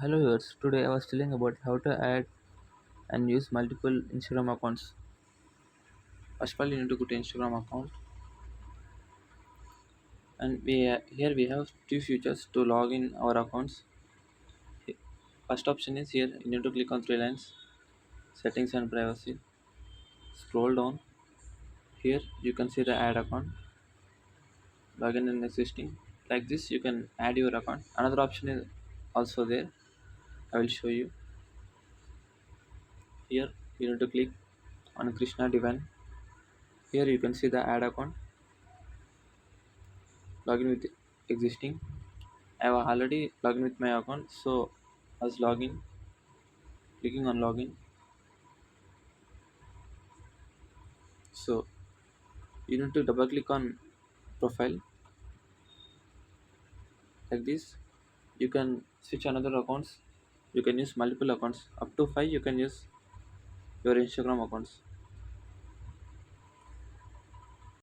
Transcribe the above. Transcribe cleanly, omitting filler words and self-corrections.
Hello viewers, today I was telling about how to add and use multiple Instagram accounts. First of all, you need to go to Instagram account, and here we have two features to log in our accounts. First option is here. You need to click on three lines, settings and privacy. Scroll down. Here you can see the add account, login and existing. Like this, you can add your account. Another option is also there. I will show you. Here you need to click on Krishna Divine. Here you can see the add account, login with existing. I have already logged in with my account, so as login, clicking on login. So you need to double click on profile like this. You can switch another accounts. You can use multiple accounts up to five. You can use your Instagram accounts.